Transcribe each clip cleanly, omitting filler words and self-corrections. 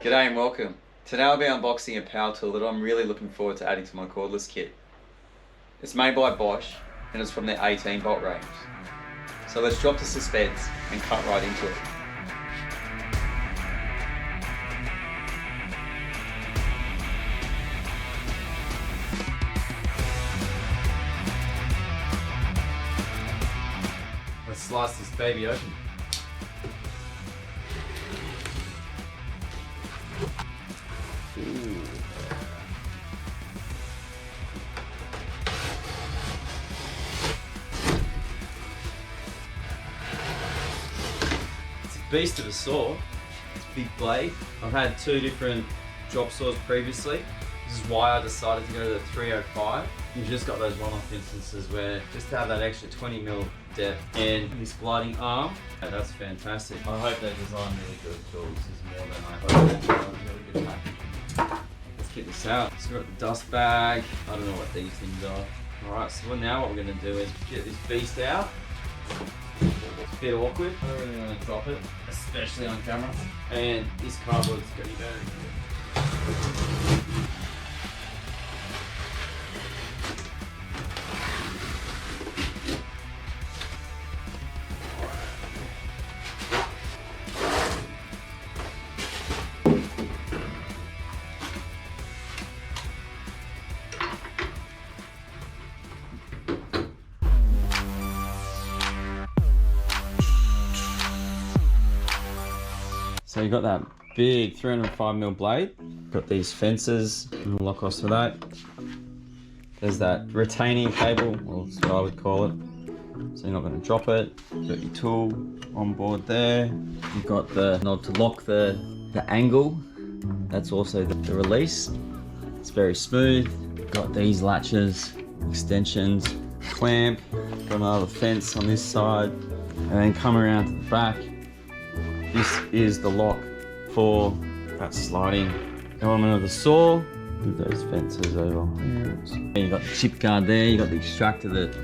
G'day and welcome. Today I'll be unboxing a power tool that I'm really looking forward to adding to my cordless kit. It's made by Bosch and it's from their 18V range. So let's drop the suspense and cut right into it. Let's slice this baby open. Ooh. It's a beast of a saw. It's a big blade. I've had two different drop saws previously. This is why I decided to go to the 305. You've just got those one-off instances where just to have that extra 20mm depth and this gliding arm, that's fantastic. I hope they design really good tools. This is more than I hope they design really good packaging. Let's get this out. So we've got the dust bag. I don't know what these things are. Alright, so now what we're going to do is get this beast out. It's a bit awkward. I don't really want to drop it, especially on camera. And this cardboard's going to go. So you got that big 305mm blade, got these fences, and lock offs for that. There's that retaining cable, well that's what I would call it. So you're not going to drop it. You've got your tool on board there. You've got the knob to lock the angle. That's also the release. It's very smooth. You've got these latches, extensions, clamp, got another fence on this side, and then come around to the back. This is the lock for that sliding element of the saw. Move those fences over here. You've got the chip guard there, you've got the extractor that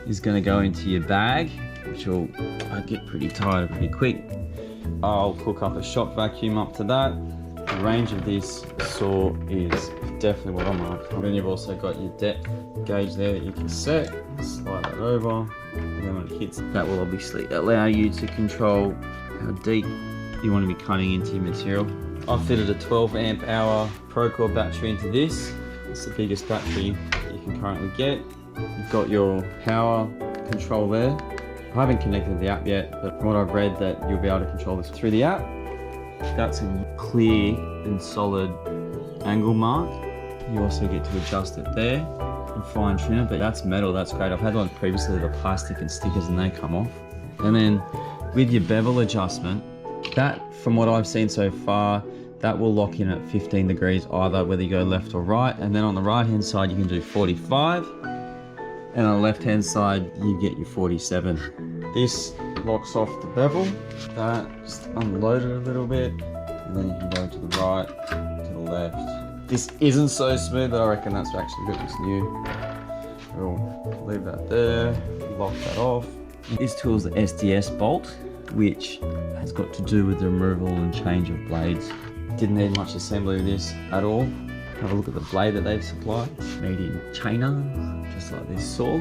is going to go into your bag, which will get pretty tired pretty quick. I'll hook up a shop vacuum up to that. The range of this saw is definitely what I'm after. Then you've also got your depth gauge there that you can set. Slide that over, and then when it hits, that will obviously allow you to control how deep you want to be cutting into your material. I've fitted a 12 amp hour Procore battery into this. It's the biggest battery you can currently get. You've got your power control there. I haven't connected the app yet, but from what I've read that you'll be able to control this through the app. That's a clear and solid angle mark. You also get to adjust it there and fine tune it, but that's metal, that's great. I've had one previously that are plastic and stickers and they come off. And then with your bevel adjustment, that from what I've seen so far, that will lock in at 15 degrees either, whether you go left or right. And then on the right hand side you can do 45, and on the left hand side you get your 47. This locks off the bevel. That just unload it a little bit, and then you can go to the right, to the left. This isn't so smooth, but I reckon that's actually good. It's new. We'll leave that there, lock that off. This tool is the SDS bolt, which has got to do with the removal and change of blades. Didn't need much assembly with this at all. Have a look at the blade that they've supplied. Made in China, just like this saw.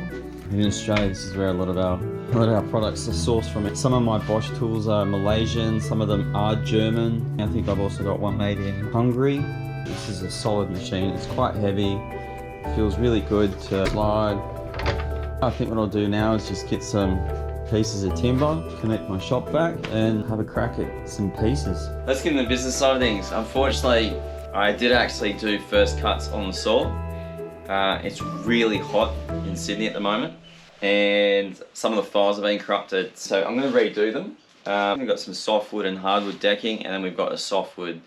In Australia, this is where a lot of our products are sourced from. Some of my Bosch tools are Malaysian, some of them are German. I think I've also got one made in Hungary. This is a solid machine. It's quite heavy. It feels really good to slide. I think what I'll do now is just get some pieces of timber, connect my shop vac, and have a crack at some pieces. Let's get into the business side of things. Unfortunately, I did actually do first cuts on the saw. It's really hot in Sydney at the moment, and some of the files are being corrupted, so I'm going to redo them. We've got some softwood and hardwood decking, and then we've got a softwood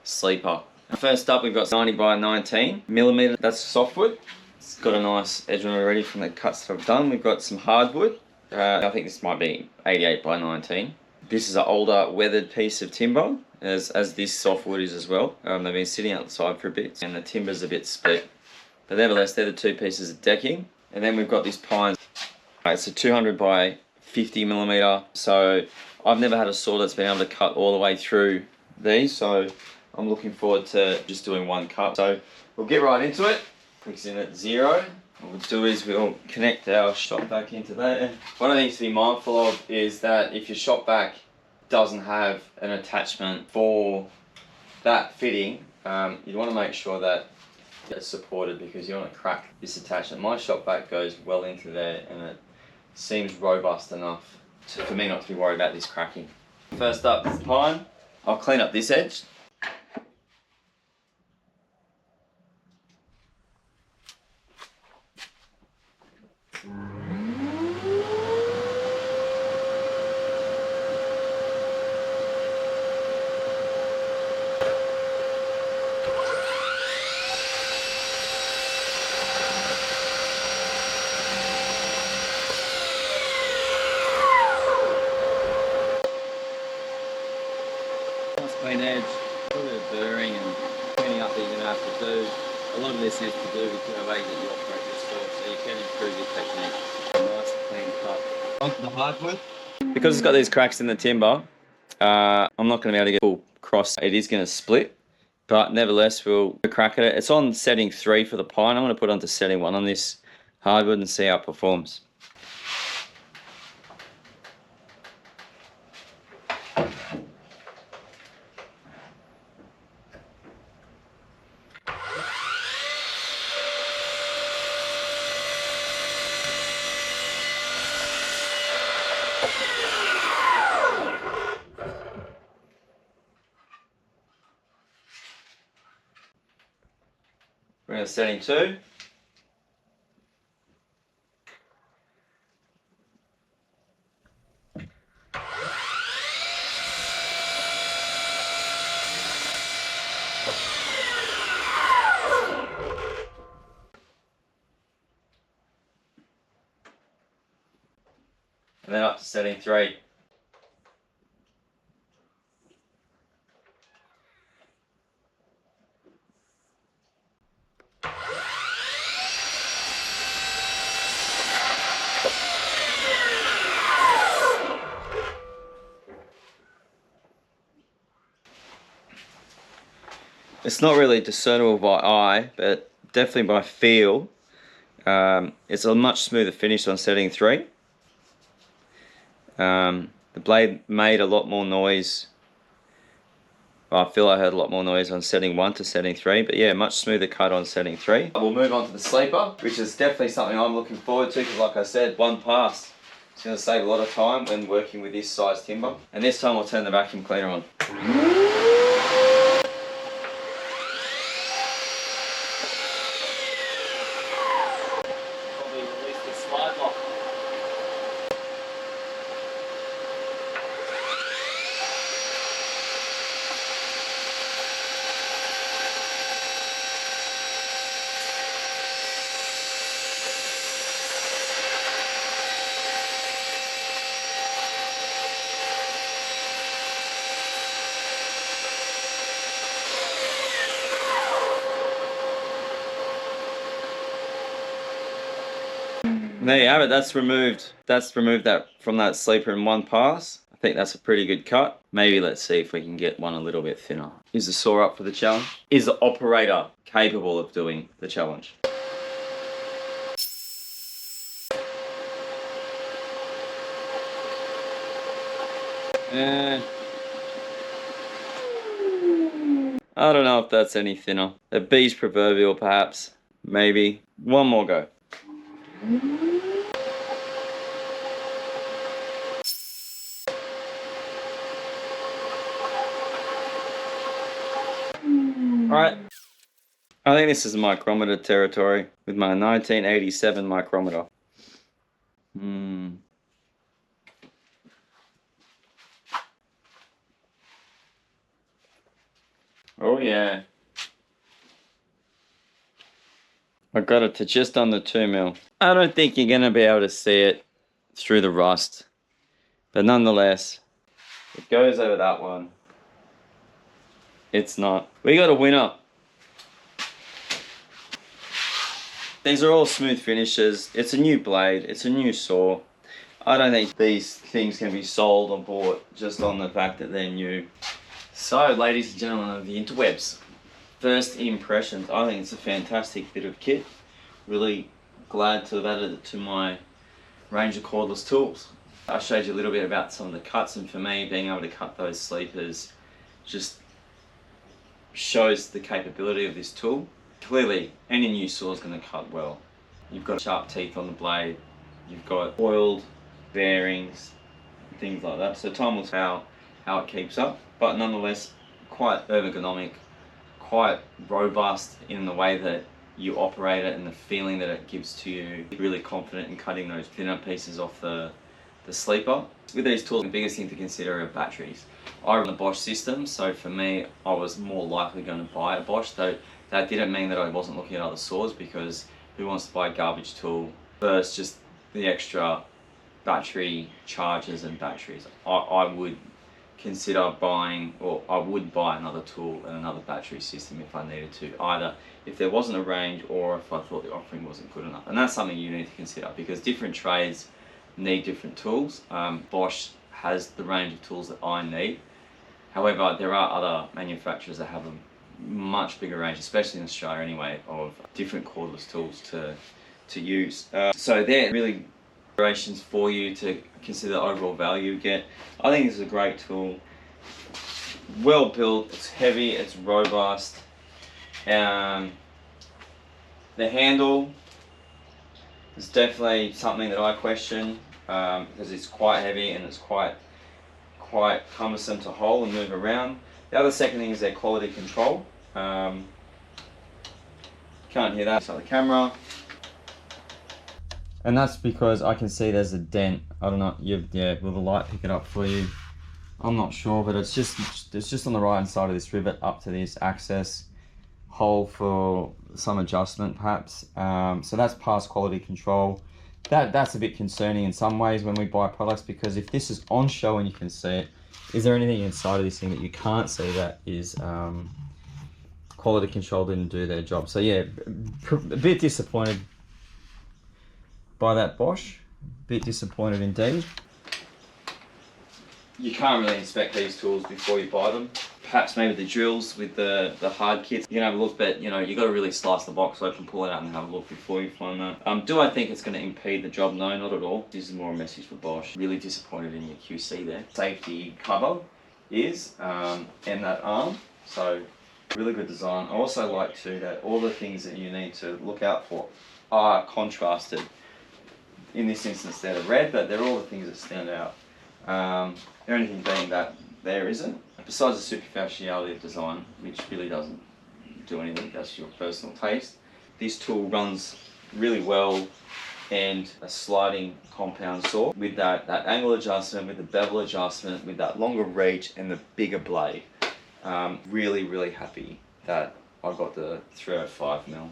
sleeper. First up, we've got 90x19mm. That's softwood. It's got a nice edge on it already from the cuts that I've done. We've got some hardwood. I think this might be 88x19. This is an older weathered piece of timber, as this softwood is as well. They've been sitting outside for a bit, and the timber's a bit split. But nevertheless, they're the two pieces of decking. And then we've got this pine. It's a 200x50mm. So I've never had a saw that's been able to cut all the way through these. So I'm looking forward to just doing one cut. So we'll get right into it. Clicks in at 0. What we'll do is we'll connect our shop vac into there. One of the things to be mindful of is that if your shop vac doesn't have an attachment for that fitting, you want to make sure that it's supported, because you want to crack this attachment. My shop vac goes well into there and it seems robust enough for me not to be worried about this cracking. First up is the pine. I'll clean up this edge. Clean edge, a little bit of burring and cleaning up that you're going to have to do. A lot of this is to do with the way that you operate your saw, so you can improve your technique. A nice clean cut. Onto the hardwood. Because it's got these cracks in the timber, I'm not going to be able to get full cross. It is going to split, but nevertheless we'll crack at it. It's on setting 3 for the pine. I'm going to put it onto setting 1 on this hardwood and see how it performs. We're going to setting 2. And then up to setting 3. It's not really discernible by eye, but definitely by feel. It's a much smoother finish on setting 3. The blade made a lot more noise. Well, I feel I heard a lot more noise on setting 1 to setting 3, but yeah, much smoother cut on setting 3. We'll move on to the sleeper, which is definitely something I'm looking forward to, because like I said, one pass. It's going to save a lot of time when working with this size timber. And this time I'll turn the vacuum cleaner on. And there you have it. That's removed that from that sleeper in one pass. I think that's a pretty good cut. Maybe let's see if we can get one a little bit thinner. Is the saw up for the challenge? Is the operator capable of doing the challenge? I don't know if that's any thinner. A B's proverbial, perhaps. Maybe. One more go. Alright. I think this is micrometer territory with my 1987 micrometer. Oh yeah. I got it to just under 2 mil. I don't think you're gonna be able to see it through the rust, but nonetheless, it goes over that one. It's not. We got a winner. These are all smooth finishes. It's a new blade. It's a new saw. I don't think these things can be sold or bought just on the fact that they're new. So, ladies and gentlemen of the interwebs, first impressions. I think it's a fantastic bit of kit. Really glad to have added it to my range of cordless tools. I showed you a little bit about some of the cuts, and for me, being able to cut those sleepers just shows the capability of this tool. Clearly, any new saw is going to cut well. You've got sharp teeth on the blade, you've got oiled bearings, things like that. So time will tell how it keeps up, but nonetheless, quite ergonomic, quite robust in the way that you operate it and the feeling that it gives to you. Really confident in cutting those thinner pieces off the sleeper. With these tools, the biggest thing to consider are batteries. I run the Bosch system, so for me, I was more likely going to buy a Bosch, though that didn't mean that I wasn't looking at other saws, because who wants to buy a garbage tool versus just the extra battery chargers and batteries. I would consider buying, or I would buy another tool and another battery system if I needed to, either if there wasn't a range or if I thought the offering wasn't good enough. And that's something you need to consider, because different trades need different tools. Bosch has the range of tools that I need. However, there are other manufacturers that have a much bigger range, especially in Australia anyway, of different cordless tools to use. So they're really considerations for you to consider the overall value you get. I think this is a great tool. Well built, it's heavy, it's robust. The handle is definitely something that I question, because it's quite heavy and it's quite cumbersome to hold and move around. The other second thing is their quality control. Can't hear that, so the camera. And that's because I can see there's a dent. I don't know, yeah, will the light pick it up for you? I'm not sure, but it's just on the right hand side of this rivet up to this access hole for some adjustment perhaps. So that's past quality control. That's a bit concerning in some ways when we buy products, because if this is on show and you can see it, is there anything inside of this thing that you can't see that is quality control didn't do their job? So yeah, a bit disappointed by that Bosch, a bit disappointed indeed. You can't really inspect these tools before you buy them. Perhaps maybe the drills with the hard kits, you can have a look, but you know, you got to really slice the box open, pull it out and have a look before you find that. Do I think it's going to impede the job? No, not at all. This is more a message for Bosch. Really disappointed in your QC there. Safety cover is, and that arm, so really good design. I also like too that all the things that you need to look out for are contrasted. In this instance they're the red, but they're all the things that stand out. The only thing being that there isn't, besides the superficiality of design, which really doesn't do anything, that's your personal taste. This tool runs really well, and a sliding compound saw with that angle adjustment, with the bevel adjustment, with that longer reach and the bigger blade. Really happy that I got the 305mm.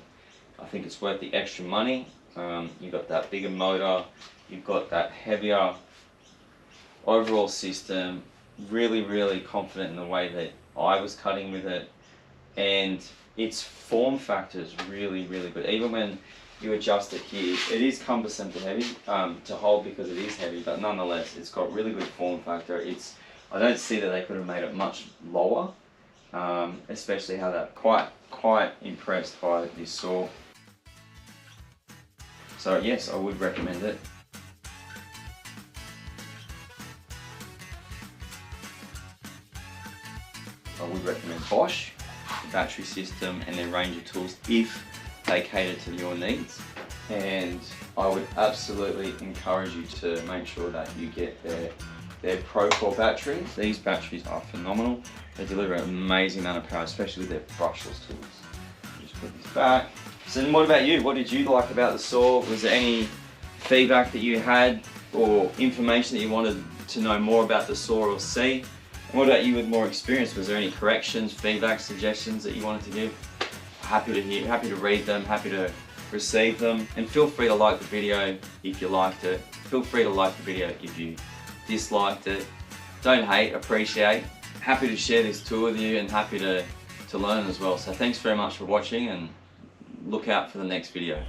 I think it's worth the extra money. You've got that bigger motor, you've got that heavier overall system. Really confident in the way that I was cutting with it, and its form factor is really good. Even when you adjust it here, it is cumbersome to heavy to hold because it is heavy, but nonetheless it's got really good form factor. I don't see that they could have made it much lower, especially how that quite impressed by this saw. So yes, I would recommend it. I would recommend Bosch, the battery system and their range of tools if they cater to your needs. And I would absolutely encourage you to make sure that you get their Pro Core batteries. These batteries are phenomenal. They deliver an amazing amount of power, especially with their brushless tools. Just put this back. So what about you? What did you like about the saw? Was there any feedback that you had or information that you wanted to know more about the saw or see? And what about you with more experience? Was there any corrections, feedback, suggestions that you wanted to give? Happy to hear, happy to read them, happy to receive them. And feel free to like the video if you liked it. Feel free to like the video if you disliked it. Don't hate, appreciate. Happy to share this tour with you and happy to learn as well. So thanks very much for watching, and look out for the next video.